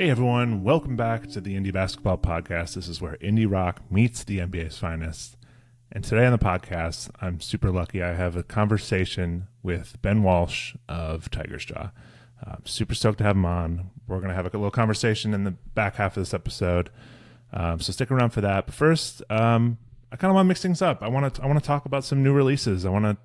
Hey everyone, welcome back to the Indie Basketball Podcast. This is where indie rock meets the NBA's finest. And today on the podcast, I'm super lucky. I have a conversation with Ben Walsh of Tiger's Jaw. I'm super stoked to have him on. We're going to have a little conversation in the back half of this episode. So stick around for that. But first, I kind of want to mix things up. I want to talk about some new releases. I want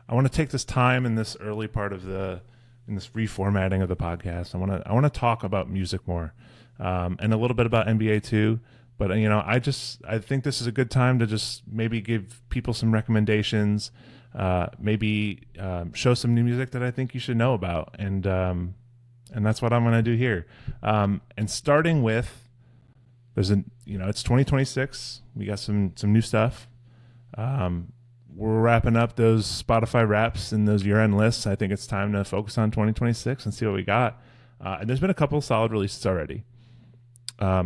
to take this time in this early part of in this reformatting of the podcast. I want to talk about music more, and a little bit about NBA too. But I think this is a good time to just maybe give people some recommendations, maybe show some new music that I think you should know about, and that's what I'm going to do here. And starting with, it's 2026. We got some new stuff. We're wrapping up those Spotify Wraps and those year-end lists. I think it's time to focus on 2026 and see what we got. And there's been a couple of solid releases already.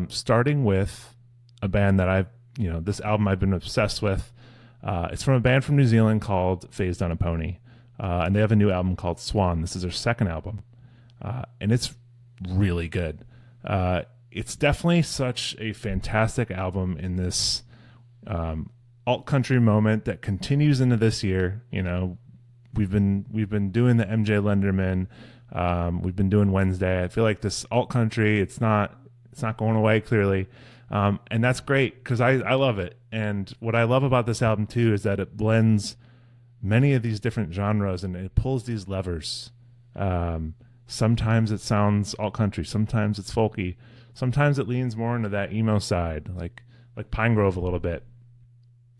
Starting with a band that this album I've been obsessed with. It's from a band from New Zealand called Fazed on a Pony. And they have a new album called Swan. This is their second album. And it's really good. It's definitely such a fantastic album in this alt country moment that continues into this year. We've been doing the MJ Lenderman. We've been doing Wednesday. I feel like this alt country, it's not going away clearly. And that's great because I love it. And what I love about this album too is that it blends many of these different genres and it pulls these levers. Sometimes it sounds alt country, sometimes it's folky, sometimes it leans more into that emo side, like Pine Grove a little bit.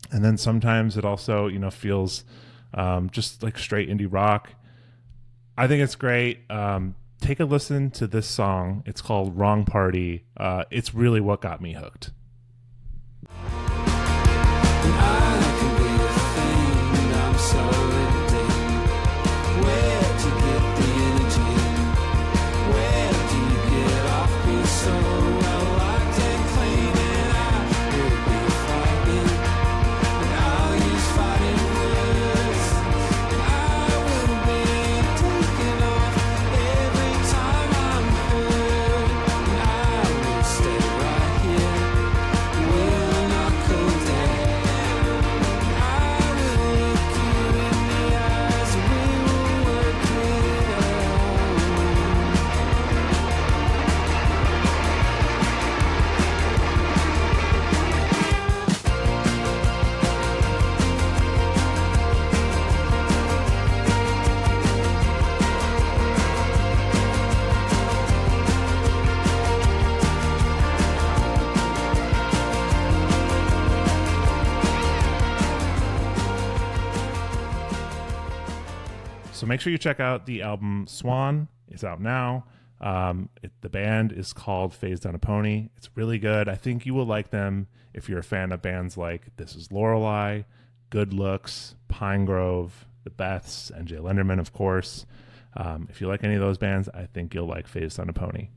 And then sometimes it also, feels just like straight indie rock. I think it's great. Take a listen to this song. It's called Wrong Party. It's really what got me hooked. So make sure you check out the album Swan. It's out now. The band is called Fazed on a Pony. It's really good. I think you will like them if you're a fan of bands like This Is Lorelei, Good Looks, Pine Grove, The Beths, and Jay Lenderman, of course. If you like any of those bands, I think you'll like Fazed on a Pony.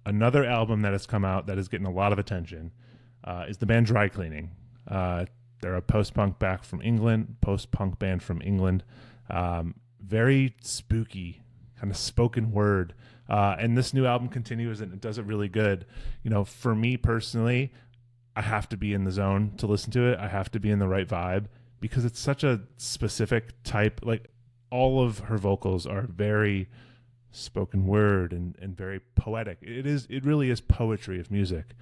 Another album that has come out that is getting a lot of attention is the band Dry Cleaning. They're a post-punk band from England. Very spooky, kind of spoken word. And this new album continues and it does it really good. For me personally, I have to be in the zone to listen to it. I have to be in the right vibe because it's such a specific type. Like all of her vocals are very spoken word and very poetic. It really is poetry of music.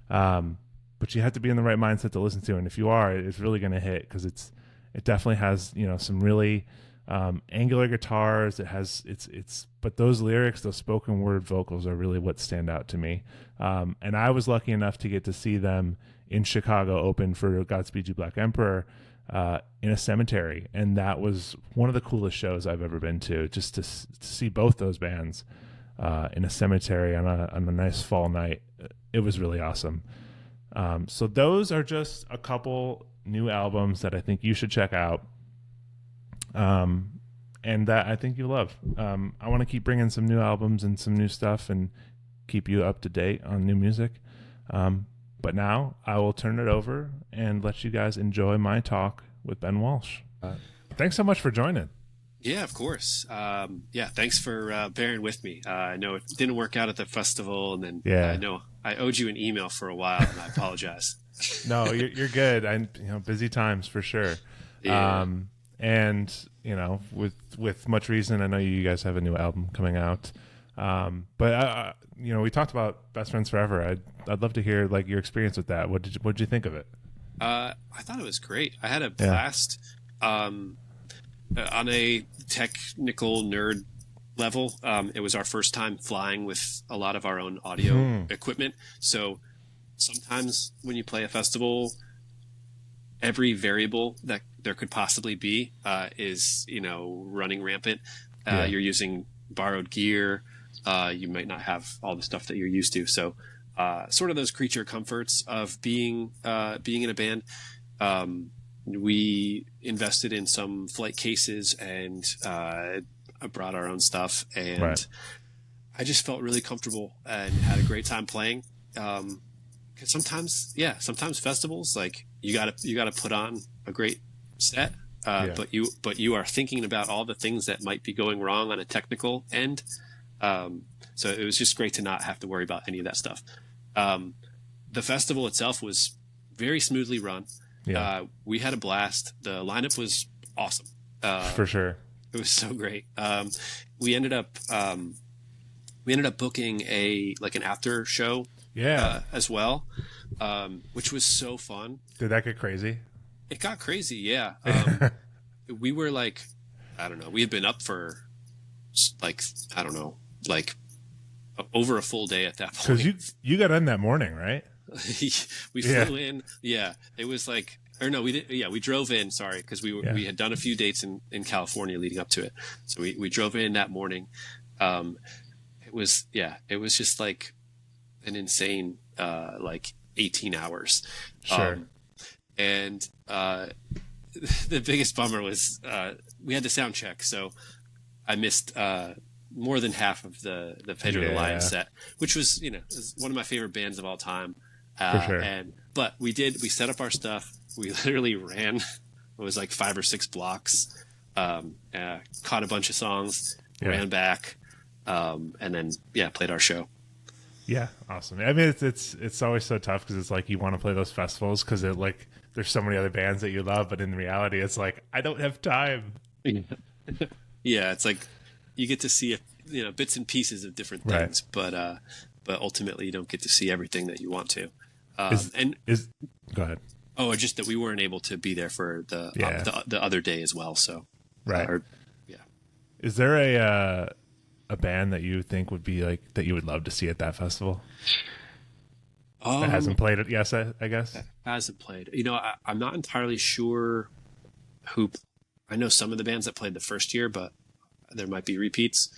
But you have to be in the right mindset to listen to. And if you are, it's really going to hit because it definitely has, some really angular guitars. But those lyrics, those spoken word vocals are really what stand out to me. And I was lucky enough to get to see them in Chicago open for Godspeed You Black Emperor in a cemetery. And that was one of the coolest shows I've ever been to, just to see both those bands in a cemetery on a nice fall night. It was really awesome. So those are just a couple new albums that I think you should check out. And that I think you love. I want to keep bringing some new albums and some new stuff and keep you up to date on new music. But now I will turn it over and let you guys enjoy my talk with Ben Walsh. Thanks so much for joining. Yeah, of course. Yeah, thanks for bearing with me. I know it didn't work out at the festival, and then I Yeah. know I owed you an email for a while, and I apologize. No, you're good. Busy times for sure. Yeah. Um, and with much reason, I know you guys have a new album coming out. But we talked about Best Friends Forever. I'd love to hear like your experience with that. What did you think of it? I thought it was great. I had a Yeah. blast. Um, on a technical nerd level, it was our first time flying with a lot of our own audio Hmm. equipment. So sometimes when you play a festival, every variable that there could possibly be is running rampant. Yeah. You're using borrowed gear. You might not have all the stuff that you're used to. So sort of those creature comforts of being in a band. We invested in some flight cases and brought our own stuff, Right. and I just felt really comfortable and had a great time playing. Because sometimes festivals, like you gotta put on a great set, Yeah. but you are thinking about all the things that might be going wrong on a technical end. So it was just great to not have to worry about any of that stuff. Um, the festival itself was very smoothly run. Yeah. We had a blast. The lineup was awesome. Uh, For sure. it was so great. We ended up we ended up booking an after show Yeah. as well, which was so fun. Did that get crazy? It got crazy, yeah. We were like, I don't know, we had been up for like I don't know, like over a full day at that Because point. you got in that morning, right? We Yeah. flew in, yeah. It was like, or no, we did, yeah. We drove in. Sorry, because Yeah. we had done a few dates in California leading up to it, so we drove in that morning. Um, it was just like an insane like 18 hours. Sure. And the biggest bummer was we had the sound check, so I missed more than half of the Pedro the Lion Yeah. set, which was is one of my favorite bands of all time. For sure. But we set up our stuff. We literally ran. It was like 5 or 6 blocks. Caught a bunch of songs, Yeah. ran back, and then played our show. Yeah, awesome. I mean, it's always so tough because it's like you want to play those festivals because it like there's so many other bands that you love, but in reality, it's like I don't have time. Yeah, it's like you get to see bits and pieces of different Right. things, but ultimately you don't get to see everything that you want to. Is And is Go ahead. just that we weren't able to be there for Yeah. the other day as well. So Right. yeah. Is there a band that you think would be like that you would love to see at that festival that hasn't played it? Yes, I guess. Hasn't played. I'm not entirely sure who. I know some of the bands that played the first year, but there might be repeats.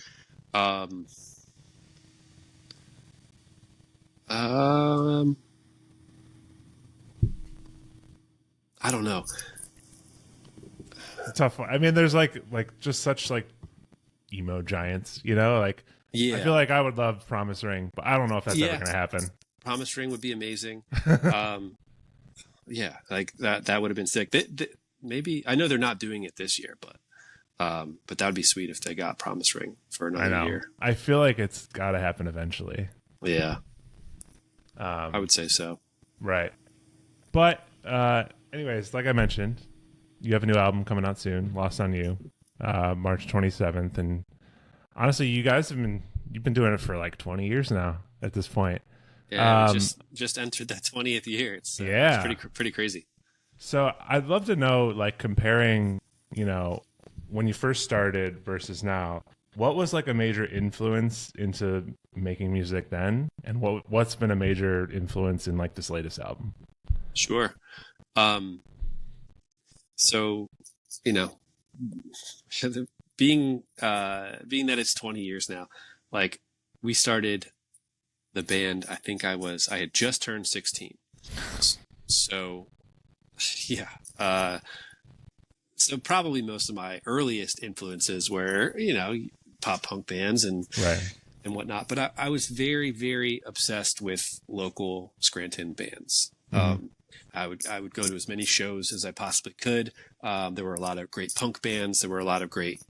Um, um, I don't know. It's a tough one. I mean, there's like just such like emo giants, like Yeah, I feel like I would love Promise Ring, but I don't know if that's Yeah. ever going to happen. Promise Ring would be amazing. Yeah, like that would have been sick. Maybe I know they're not doing it this year, but that would be sweet if they got Promise Ring for I another know. year. I feel like it's got to happen eventually. Yeah, I would say so. Right. But anyways, like I mentioned, you have a new album coming out soon, Lost on You, March 27th, and honestly, you've been doing it for like 20 years now at this point. Yeah, we just entered that 20th year. Yeah. It's pretty crazy. So I'd love to know, like, comparing, when you first started versus now, what was like a major influence into making music then, and what's been a major influence in like this latest album? Sure. Um, so being that it's 20 years now, like we started the band. I had just turned 16. So yeah. So probably most of my earliest influences were, pop punk bands and Right. whatnot. But I was very, very obsessed with local Scranton bands. I would go to as many shows as I possibly could. There were a lot of great punk bands. There were a lot of great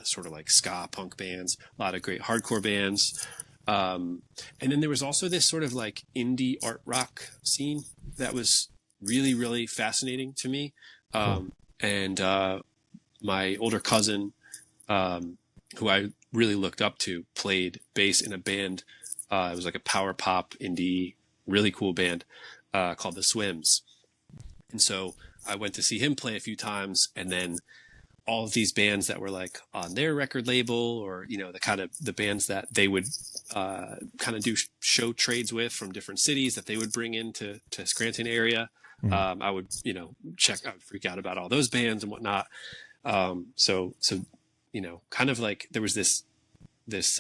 sort of like ska punk bands, a lot of great hardcore bands. And then there was also this sort of like indie art rock scene that was really, really fascinating to me. And my older cousin, who I really looked up to, played bass in a band. It was like a power pop indie, really cool band called The Swims. And so I went to see him play a few times, and then all of these bands that were like on their record label, or, you know, the bands that they would kind of do show trades with from different cities that they would bring into Scranton area. I would, you know, I would freak out about all those bands and whatnot. So, you know, kind of like there was this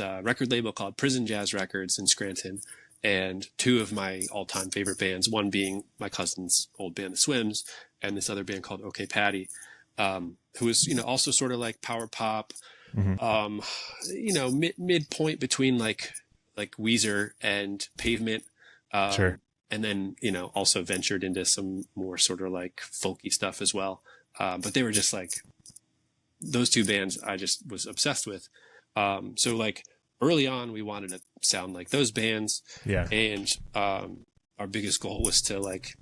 record label called Prison Jazz Records in Scranton, and two of my all-time favorite bands, one being my cousin's old band, The Swims, and this other band called OK Patty, who was, you know, also sort of like power pop, you know, midpoint between like Weezer and Pavement. Sure. And then, you know, also ventured into some more sort of like folky stuff as well. But they were just like, those two bands I just was obsessed with. So like early on, we wanted to sound like those bands. Yeah. And our biggest goal was to like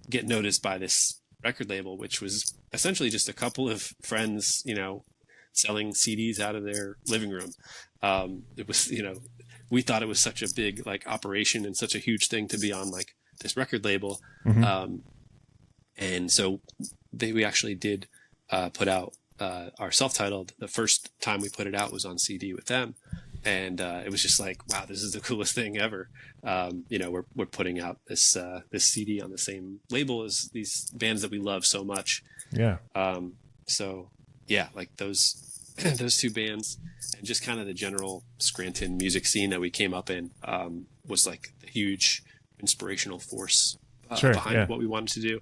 get noticed by this record label, which was essentially just a couple of friends, you know, selling CDs out of their living room. It was, you know, we thought it was such a big like operation and such a huge thing to be on like this record label. And so we actually did put out our self-titled. The first time we put it out was on CD with them. And it was just like, wow, this is the coolest thing ever. You know, we're putting out this CD on the same label as these bands that we love so much. Yeah. So yeah, like those two bands, and just kind of the general Scranton music scene that we came up in was like the huge inspirational force behind what we wanted to do.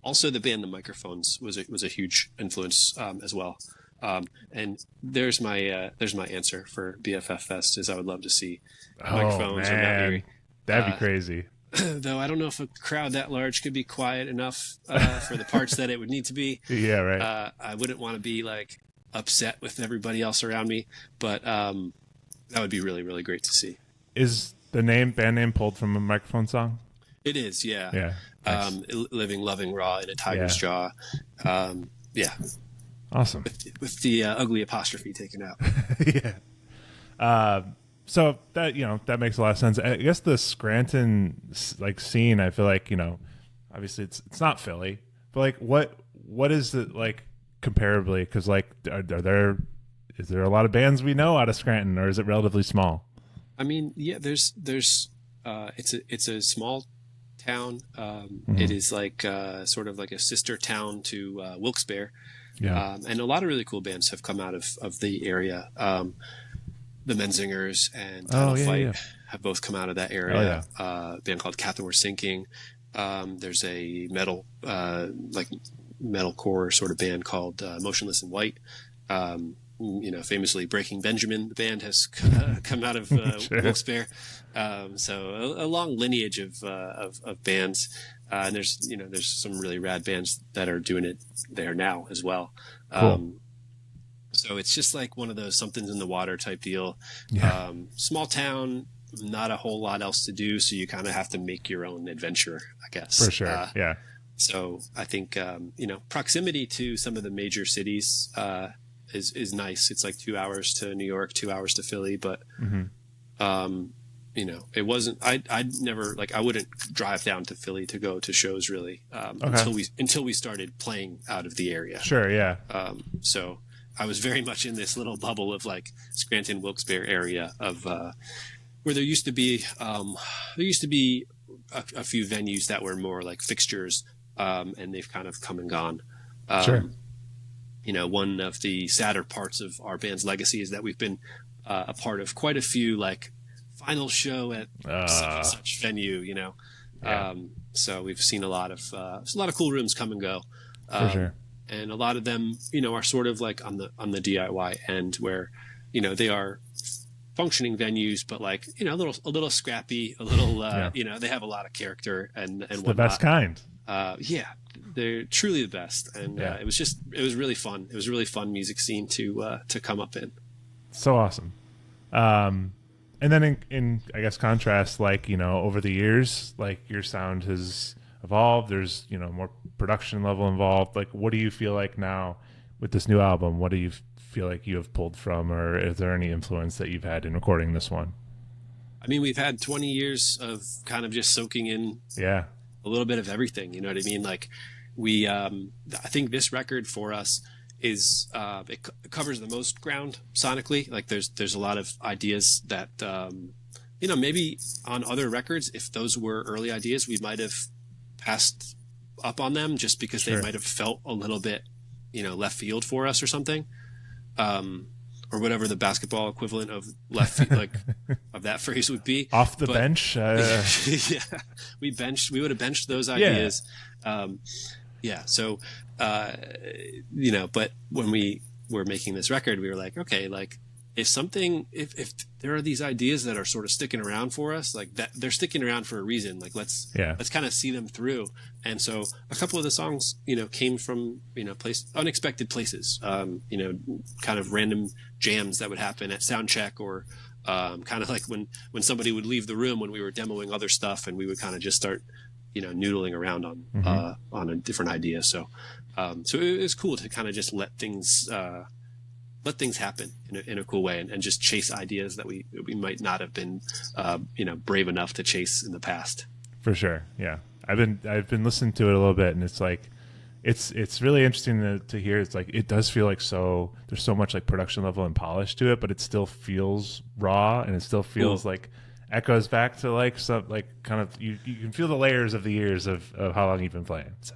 Also, the band The Microphones was a huge influence as well. And there's my answer for BFF Fest is I would love to see Microphones. Man. That'd be crazy. Though I don't know if a crowd that large could be quiet enough for the parts that it would need to be. Yeah, right. I wouldn't want to be like upset with everybody else around me, but that would be really, really great to see. Is the band name pulled from a Microphone song? It is, yeah. Yeah. Nice. Living, loving, raw in a tiger's jaw. Yeah. Awesome. With the ugly apostrophe taken out. Yeah. So that, you know, that makes a lot of sense. I guess the Scranton like scene, I feel like, you know, obviously it's not Philly, but like what is it like comparably? Because like is there a lot of bands we know out of Scranton, or is it relatively small? I mean, yeah, there's it's a small town. It is like sort of like a sister town to Wilkes-Barre. Yeah. And a lot of really cool bands have come out of the area. The Menzingers and Title Fight have both come out of that area. A band called Captain We're Sinking. There's a like metalcore sort of band called Motionless in White. You know, famously Breaking Benjamin, the band has come out of Wilkes-Barre. So a long lineage of bands. And there's some really rad bands that are doing it there now as well. Cool. So it's just like one of those something's in the water type deal. Yeah. Small town, not a whole lot else to do, so you kind of have to make your own adventure, I guess. For sure. Yeah. So I think you know, proximity to some of the major cities is nice. It's like 2 hours to New York, 2 hours to Philly, but you know, it wasn't. I'd never like I wouldn't drive down to Philly to go to shows really until we started playing out of the area. Sure. Yeah. So I was very much in this little bubble of like Scranton, Wilkes-Barre area of where there used to be a few venues that were more like fixtures, and they've kind of come and gone. Sure. You know, one of the sadder parts of our band's legacy is that we've been a part of quite a few like final show at such and such venue. You know, so we've seen a lot of cool rooms come and go. For sure. And a lot of them, you know, are sort of like on the DIY end where, you know, they are functioning venues, but like, a little scrappy, a little, they have a lot of character and it's the best kind. Yeah, they're truly the best. And it was really fun. It was a really fun music scene to come up in. So awesome. And then in I guess contrast, like, over the years, like your sound has evolved. There's, more production level involved. Like, what do you feel like now with this new album? What do you feel like you have pulled from, or is there any influence that you've had in recording this one? I mean, we've had 20 years of kind of just soaking in a little bit of everything. You know what I mean? Like I think this record for us is it covers the most ground sonically. Like there's a lot of ideas that maybe on other records, if those were early ideas, we might have passed up on them just because they might have felt a little bit left field for us or something, or whatever the basketball equivalent of left field, like of that phrase would be. Off the bench. We would have benched those ideas. So but when we were making this record, we were like, okay, like if there are these ideas that are sort of sticking around for us, like that they're sticking around for a reason, like let's kind of see them through. And so a couple of the songs, came from, unexpected places, kind of random jams that would happen at sound check, or kind of like when somebody would leave the room when we were demoing other stuff, and we would kind of just start noodling around on a different idea. So it was cool to kind of just let things happen in a cool way, and just chase ideas that we might not have been brave enough to chase in the past. For sure. Yeah. I've been listening to it a little bit, and it's like it's really interesting to hear. It's like it does feel like there's so much like production level and polish to it, but it still feels raw, and it still feels like echoes back to like some like kind of you can feel the layers of the years of how long you've been playing. So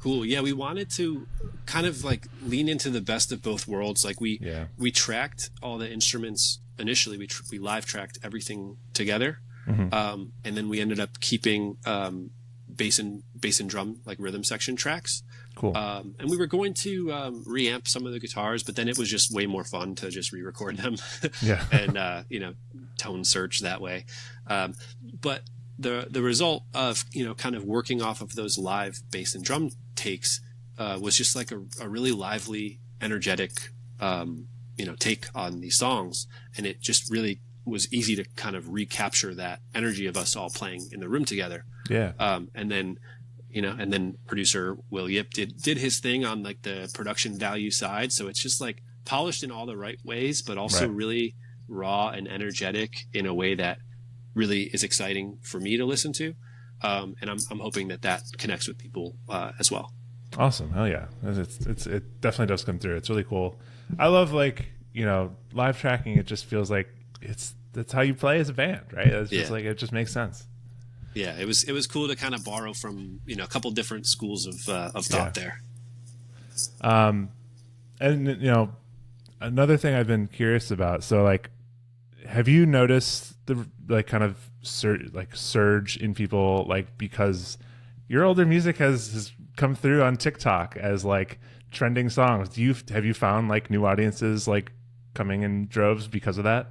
cool. Yeah, we wanted to kind of like lean into the best of both worlds. Like we tracked all the instruments initially. We live tracked everything together, and then we ended up keeping bass and drum, like rhythm section tracks. Cool. And we were going to reamp some of the guitars, but then it was just way more fun to just re-record them and tone search that way. But the result of kind of working off of those live bass and drum takes was just like a really lively, energetic take on these songs, and it just really was easy to kind of recapture that energy of us all playing in the room together. And then producer Will Yip did his thing on like the production value side, so it's just like polished in all the right ways, but also really raw and energetic in a way that really is exciting for me to listen to, and I'm hoping that connects with people as well. Awesome. Hell yeah. It definitely does come through. It's really cool. I love like live tracking. It just feels like that's how you play as a band, right? It's just like it just makes sense. Yeah, it was cool to kind of borrow from a couple different schools of thought there. And another thing I've been curious about. So like, have you noticed the like kind of surge in people, like because your older music has come through on TikTok as like trending songs? Have you found like new audiences like coming in droves because of that?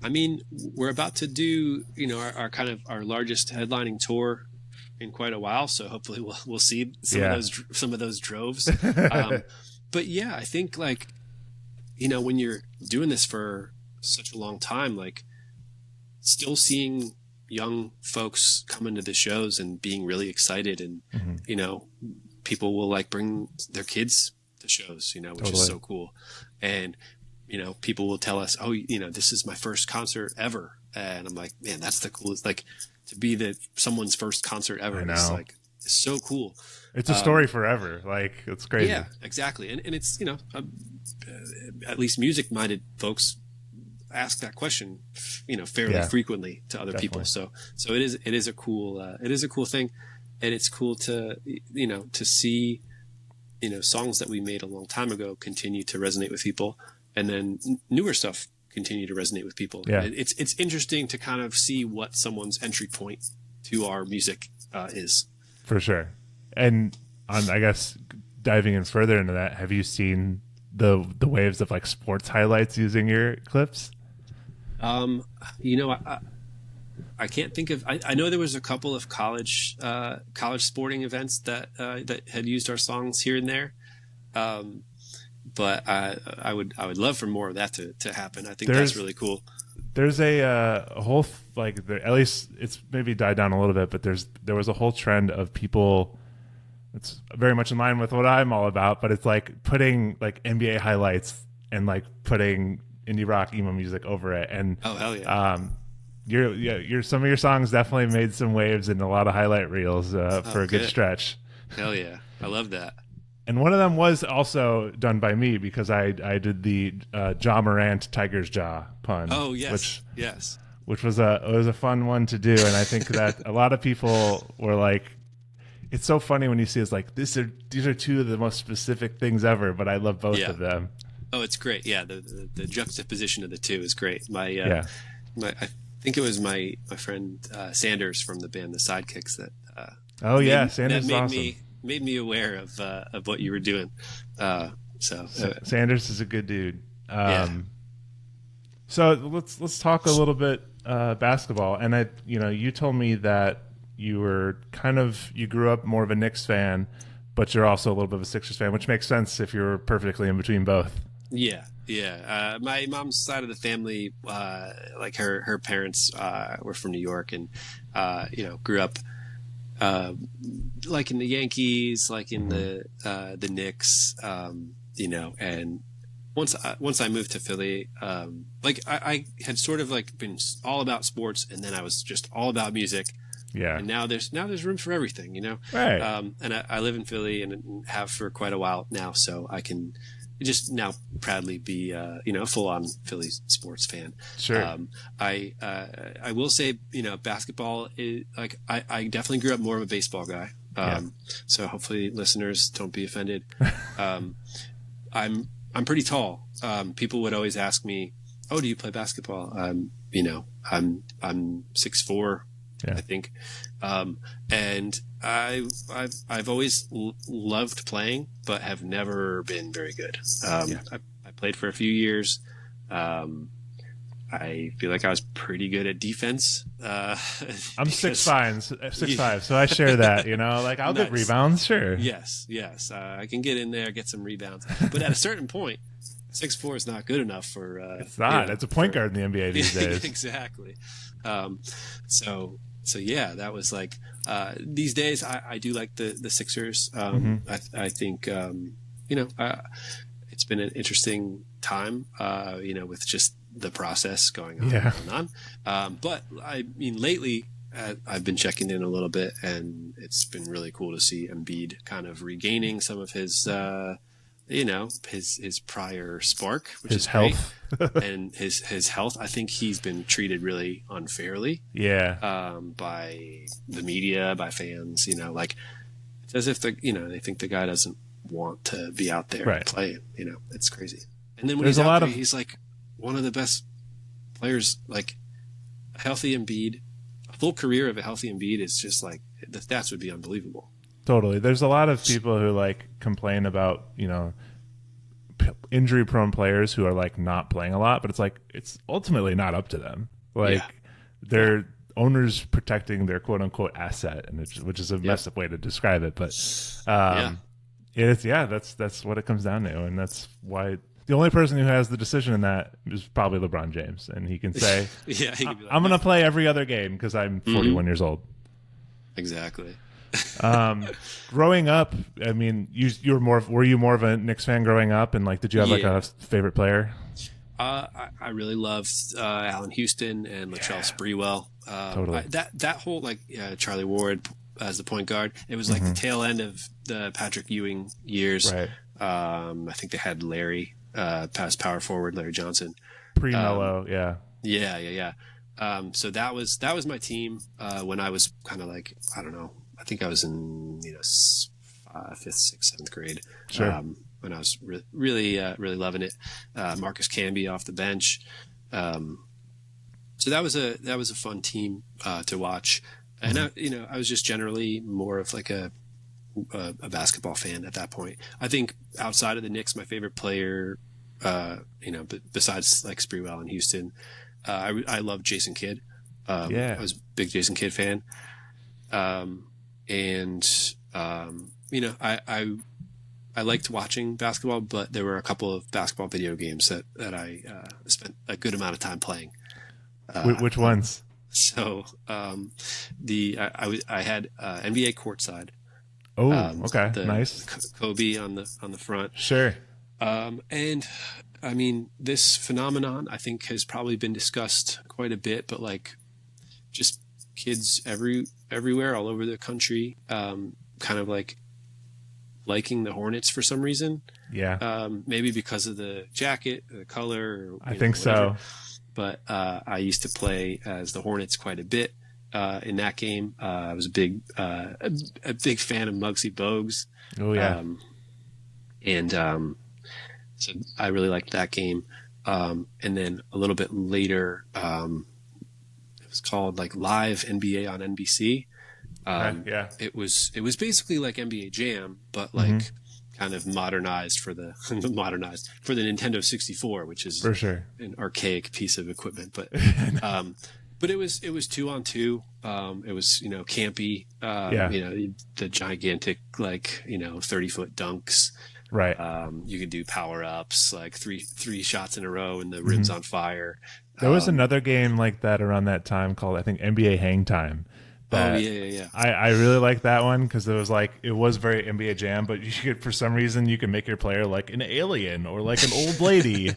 I mean, we're about to do, our kind of our largest headlining tour in quite a while, so hopefully we'll see some of those droves. But yeah, I think like, when you're doing this for such a long time, like still seeing young folks come into the shows and being really excited, and people will like bring their kids to shows, which is so cool. And people will tell us, oh, this is my first concert ever. And I'm like, man, that's the coolest, like to be someone's first concert ever. It's like, it's so cool. It's a story forever. Like it's crazy. Yeah, exactly. And it's, at least music minded folks ask that question, fairly frequently to other people. So it is a cool thing. And it's cool to see, songs that we made a long time ago continue to resonate with people. And then newer stuff continue to resonate with people. Yeah. It's interesting to kind of see what someone's entry point to our music is. For sure. And I guess diving in further into that, have you seen the waves of like sports highlights using your clips? You know, I can't think of. I know there was a couple of college sporting events that had used our songs here and there, but I would love for more of that to happen. I think that's really cool. There's a whole at least it's maybe died down a little bit, but there was a whole trend of people. It's very much in line with what I'm all about, but it's like putting like NBA highlights and like putting indie rock emo music over it. And oh hell yeah. Your some of your songs definitely made some waves in a lot of highlight reels for a good stretch. Hell yeah, I love that. And one of them was also done by me because I did the Ja Morant Tiger's Jaw pun. Oh yes, which was a fun one to do, and I think that a lot of people were like, it's so funny when you see it's like these are two of the most specific things ever, but I love both of them. Oh, it's great. Yeah, the juxtaposition of the two is great. I think it was my friend Sanders from the band The Sidekicks that. Sanders is awesome. Made me aware of what you were doing. Sanders is a good dude. So let's talk a little bit basketball. And you told me that you grew up more of a Knicks fan, but you're also a little bit of a Sixers fan, which makes sense if you're perfectly in between both. Yeah. My mom's side of the family, like her parents were from New York, and grew up like in the Yankees, like in the Knicks, and once I moved to Philly, like I had sort of like been all about sports, and then I was just all about music. Yeah. And now there's room for everything, Right. And I live in Philly and have for quite a while now, so I can just now proudly be a full-on Philly sports fan. Sure. I will say, basketball is like I definitely grew up more of a baseball guy. So hopefully listeners don't be offended. I'm pretty tall. People would always ask me, "Oh, do you play basketball?" I'm 6'4", I think. And I've always loved playing, but have never been very good. I played for a few years. I feel like I was pretty good at defense. I'm 6'5", so I share that. Like I'll get rebounds, sure. Yes. I can get in there, get some rebounds, but at a certain point, 6'4" is not good enough for. It's not. It's a point guard in the NBA these days. Exactly. So yeah, that was like these days. I do like the Sixers. I think it's been an interesting time. With just the process going on. But I mean, lately I've been checking in a little bit, and it's been really cool to see Embiid kind of regaining some of his his prior spark, which is health. And his health. I think he's been treated really unfairly. By the media, by fans. Like it's as if they think the guy doesn't want to be out there playing. It's crazy. And then when he's out there, he's like one of the best players. Like a healthy Embiid, a full career of a healthy Embiid is just like the stats would be unbelievable. Totally. There's a lot of people who like complain about, injury prone players who are like not playing a lot, but it's like, it's ultimately not up to them. Like they're owners protecting their quote unquote asset, and which is a messed up way to describe it. But that's what it comes down to. And that's why the only person who has the decision in that is probably LeBron James. And he can say, I'm going to play every other game because I'm 41 years old. Exactly. Growing up, I mean, were you more of a Knicks fan growing up, and like, did you have like a favorite player? I really loved Allen Houston and Latrell Sprewell. Totally. That whole Charlie Ward as the point guard. It was like the tail end of the Patrick Ewing years. Right. I think they had Larry past power forward, Larry Johnson. Pre-Melo, Yeah. So that was my team when I was kind of like, I don't know, I think I was in 5th, 6th, 7th grade. Sure. When I was really loving it. Marcus Camby off the bench. So that was a fun team to watch. And I was just generally more of like a a basketball fan at that point. I think outside of the Knicks, my favorite player, besides like Sprewell in Houston, I love Jason Kidd. I was a big Jason Kidd fan. I liked watching basketball, but there were a couple of basketball video games that I spent a good amount of time playing. Which ones? So I had NBA Courtside. Oh, okay, nice. Kobe on the front. Sure. And I mean, this phenomenon I think has probably been discussed quite a bit, but like just kids everywhere all over the country, kind of like liking the Hornets for some reason. Yeah. Maybe because of the jacket, the color. I think so. But I used to play as the Hornets quite a bit in that game. I was a big fan of Muggsy Bogues. Oh yeah. So I really liked that game. And then a little bit later, it was called like Live NBA on NBC. Yeah. It was basically like NBA Jam, but like kind of modernized for the Nintendo 64, which is for sure an archaic piece of equipment. But but it was 2-on-2. It was campy. The gigantic 30-foot dunks. Right. You could do power ups like three shots in a row and the rim's on fire. There was another game like that around that time called, I think, NBA Hang Time. Yeah. I really like that one because it was very NBA Jam, but you could, for some reason, you can make your player like an alien or like an old lady.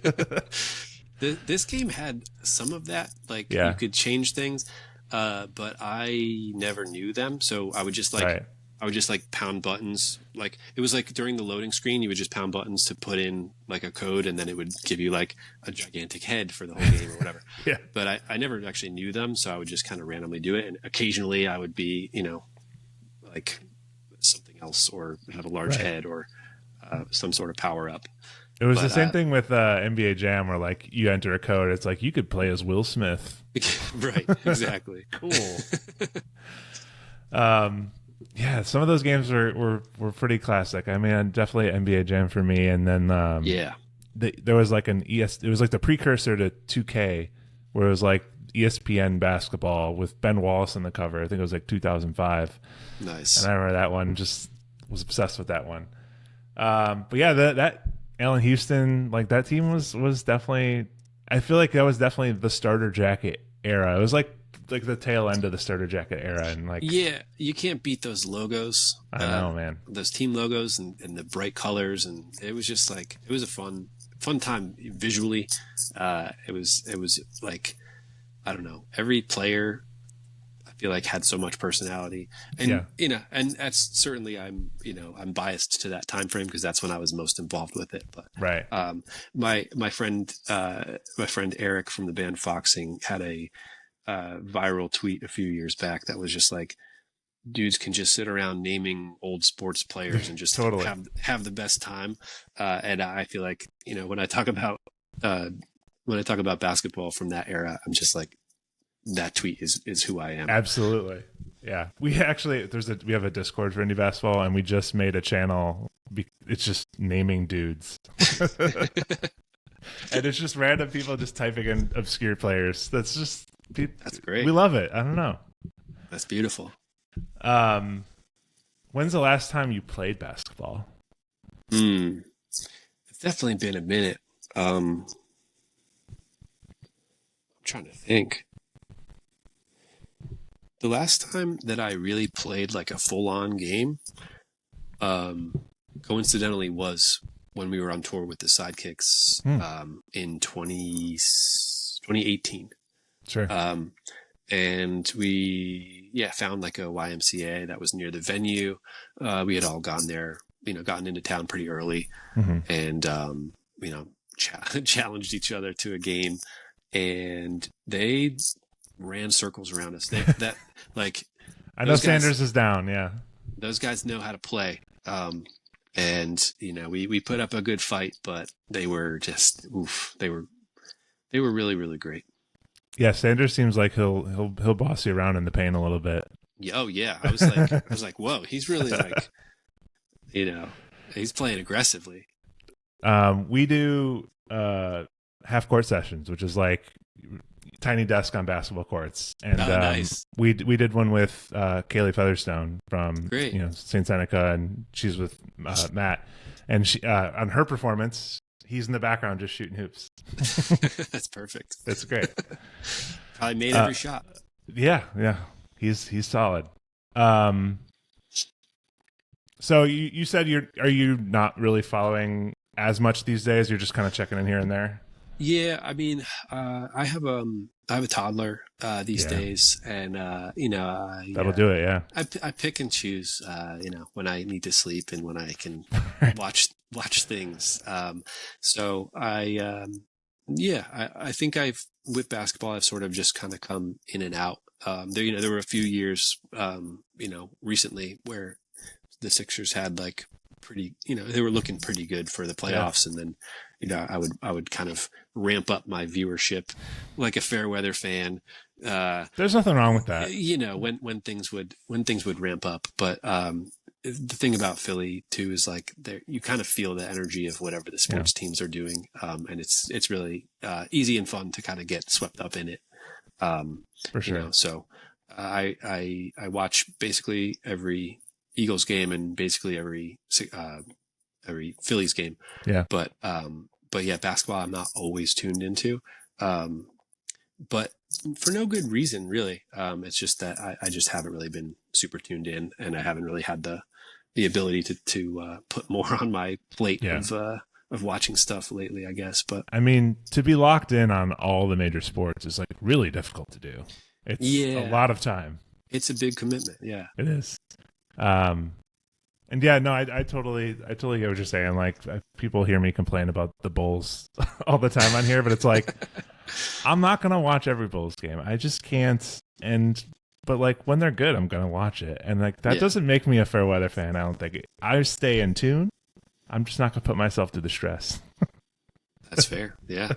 This game had some of that. You could change things, but I never knew them, so I would just pound buttons. Like it was like during the loading screen, you would just pound buttons to put in like a code, and then it would give you like a gigantic head for the whole game or whatever. Yeah. But I never actually knew them, so I would just kind of randomly do it, and occasionally I would be like something else or have a large head or some sort of power up. It was the same thing with NBA Jam, where like you enter a code, it's like you could play as Will Smith. Right. Exactly. Cool. Yeah, some of those games were pretty classic. I mean, definitely NBA Jam for me. And then there was like it was like the precursor to 2K, where it was like ESPN basketball with Ben Wallace on the cover. I think it was like 2005. Nice. And I remember that one. Just was obsessed with that one. But yeah, that Allen Houston, like that team was definitely. I feel like that was definitely the starter jacket era. It was like the tail end of the starter jacket era, and you can't beat those logos. I know, man. Those team logos and the bright colors, and it was just like it was a fun time visually. It was like, I don't know, every player I feel like had so much personality, and and that's certainly I'm biased to that time frame because that's when I was most involved with it. But right, my friend Eric from the band Foxing had a viral tweet a few years back that was just like, dudes can just sit around naming old sports players and just totally have the best time. And I feel like, when I talk about basketball from that era, I'm just like, that tweet is who I am. Absolutely. Yeah. We actually, we have a Discord for indie basketball, and we just made a channel. It's just naming dudes. And it's just random people just typing in obscure players. That's great. We love it. I don't know. That's beautiful. When's the last time you played basketball? It's definitely been a minute. I'm trying to think. The last time that I really played like a full-on game, coincidentally, was when we were on tour with the Sidekicks in 2018. Sure. And we found like a YMCA that was near the venue. We had all gone there, gotten into town pretty early, and challenged each other to a game, and they ran circles around us. I know Sanders is down. Yeah, those guys know how to play. And we put up a good fight, but they were just they were really, really great. Yeah, Sanders seems like he'll boss you around in the paint a little bit. Yeah, oh yeah. I was like, whoa, he's really like You know, he's playing aggressively. We do half court sessions, which is like tiny desk on basketball courts, and Nice. we did one with Kaylee Featherstone from Great. St. Seneca, and she's with Matt, and she on her performance, he's in the background just shooting hoops. That's perfect. That's great. Probably made every shot. Yeah, he's solid. So you said are you not really following as much these days? You're just kind of checking in here and there. Yeah, I mean, I have a toddler these days, and That'll do it. Yeah, I pick and choose, when I need to sleep and when I can watch things. So I think with basketball, I've sort of just kind of come in and out. There were a few years, recently where the Sixers had like pretty, they were looking pretty good for the playoffs, and then, I would kind of ramp up my viewership like a fair weather fan. There's nothing wrong with that. When things would ramp up, but the thing about Philly too is like you kind of feel the energy of whatever the sports teams are doing, and it's really easy and fun to kind of get swept up in it. For sure. So I watch basically every Eagles game and basically every Phillies game. Yeah. But yeah, basketball I'm not always tuned into, but for no good reason really. It's just that I just haven't really been super tuned in, and I haven't really had the ability to put more on my plate of watching stuff lately, I guess. But I mean, to be locked in on all the major sports is like really difficult to do. It's a lot of time. It's a big commitment. Yeah, it is. And yeah, no, I totally get what you're saying. Like, people hear me complain about the Bulls all the time on here, but it's like, I'm not gonna watch every Bulls game. I just can't. But like when they're good, I'm gonna watch it, and like that doesn't make me a fair weather fan. I don't think. I stay in tune. I'm just not gonna put myself through the stress. That's fair. Yeah.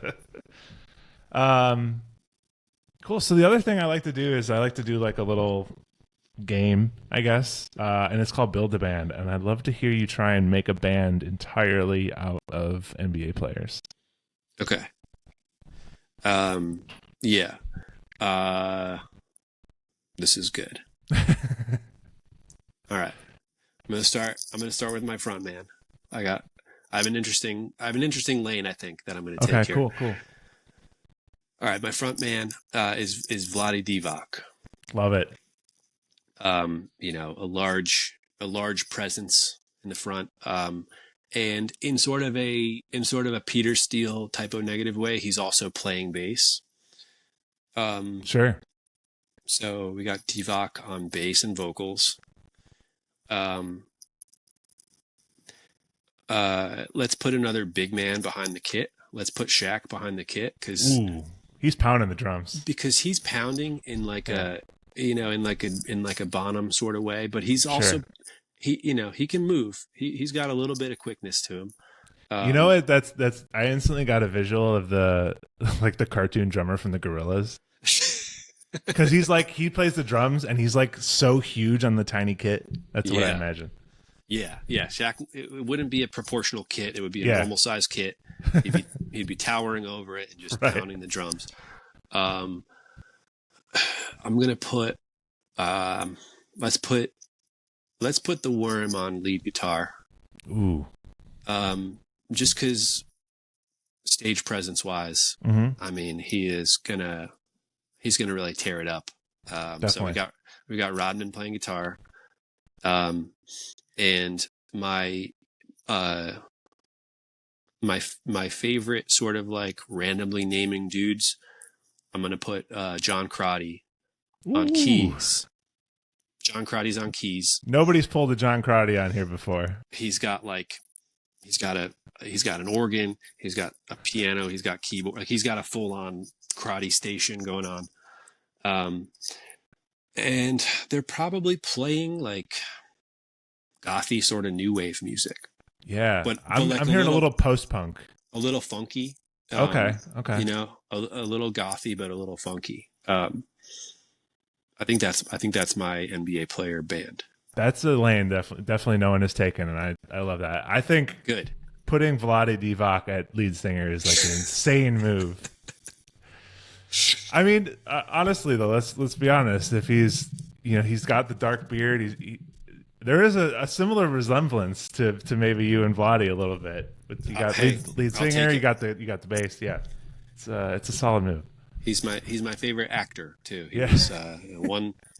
Cool. So the other thing I like to do is like a little game, I guess, and it's called Build a Band, and I'd love to hear you try and make a band entirely out of NBA players. Okay. Yeah. This is good. All right. I'm gonna start with my front man. I have an interesting lane, I think, that I'm gonna take here. Okay, cool. All right, my front man is Vlade Divac. Love it. A large presence in the front, and in sort of a Peter Steele typo negative way, he's also playing bass. Sure. So we got Divac on bass and vocals. Let's put another big man behind the kit. Let's put Shaq behind the kit because he's pounding the drums. Because he's pounding in like in like a Bonham sort of way, but he's also he can move. He's got a little bit of quickness to him. That's I instantly got a visual of the like the cartoon drummer from the Gorillaz. Because he plays the drums and he's like so huge on the tiny kit. That's what I imagine. Yeah. Shaq, it wouldn't be a proportional kit. It would be a normal size kit. He'd be towering over it and just pounding the drums. I'm gonna put let's put the Worm on lead guitar. Ooh. Just because stage presence wise, I mean he's gonna really tear it up. So we got Rodman playing guitar, and my favorite sort of like randomly naming dudes, I'm gonna put John Crotty on keys. John Crotty's on keys. Nobody's pulled a John Crotty on here before. He's got an organ. He's got a piano. He's got keyboard. Like he's got a full on Crotty station going on. And they're probably playing like gothy sort of new wave music. Yeah, but I'm hearing a little post-punk, a little funky. Okay. A little gothy, but a little funky. I think that's my NBA player band. That's a lane definitely no one has taken, and I love that. I think Good. putting Vlade Divac at lead singer is like an insane move. I mean, honestly though, let's be honest. If he's got the dark beard, there is a similar resemblance to maybe you and Vlade a little bit. But you got lead singer, you got the bass. Yeah, it's a solid move. He's my favorite actor too. He Yeah. was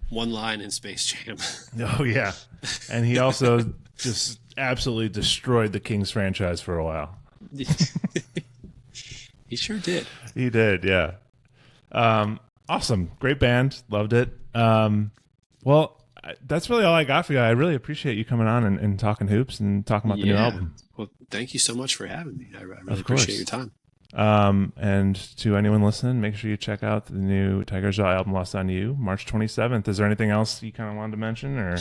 one line in Space Jam. Oh yeah, and he also just absolutely destroyed the Kings franchise for a while. He sure did. He did, yeah. Awesome, great band, loved it. Well, that's really all I got for you. I really appreciate you coming on and talking hoops and talking about the new album. Well, thank you so much for having me. I really Of course. appreciate your time. And to anyone listening, make sure you check out the new Tiger Jaw album, Lost on You, March 27th. Is there anything else you kind of wanted to mention, or?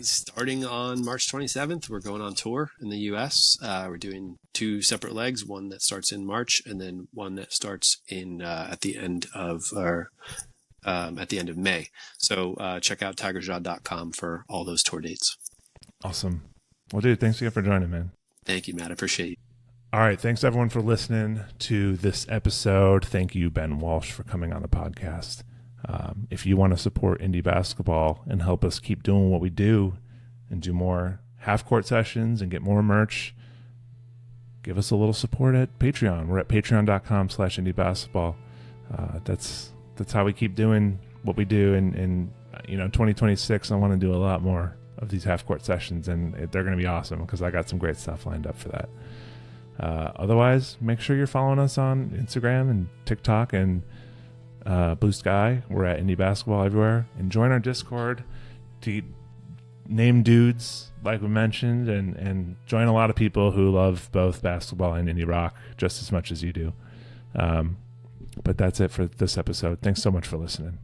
Starting on March 27th, we're going on tour in the U.S. We're doing 2 separate legs, one that starts in March and then one that starts in at the end of May. So check out tigerjaw.com for all those tour dates. Awesome. Well, dude, thanks again for joining, man. Thank you, Matt. I appreciate you. All right. Thanks, everyone, for listening to this episode. Thank you, Ben Walsh, for coming on the podcast. If you want to support indie basketball and help us keep doing what we do and do more half-court sessions and get more merch, give us a little support at Patreon. We're at patreon.com/indiebasketball. That's how we keep doing what we do. And 2026, I want to do a lot more of these half-court sessions, and they're going to be awesome because I got some great stuff lined up for that. Otherwise, make sure you're following us on Instagram and TikTok and Blue Sky. We're at Indie Basketball everywhere. And join our Discord to name dudes like we mentioned, and join a lot of people who love both basketball and indie rock just as much as you do. But that's it for this episode. Thanks so much for listening.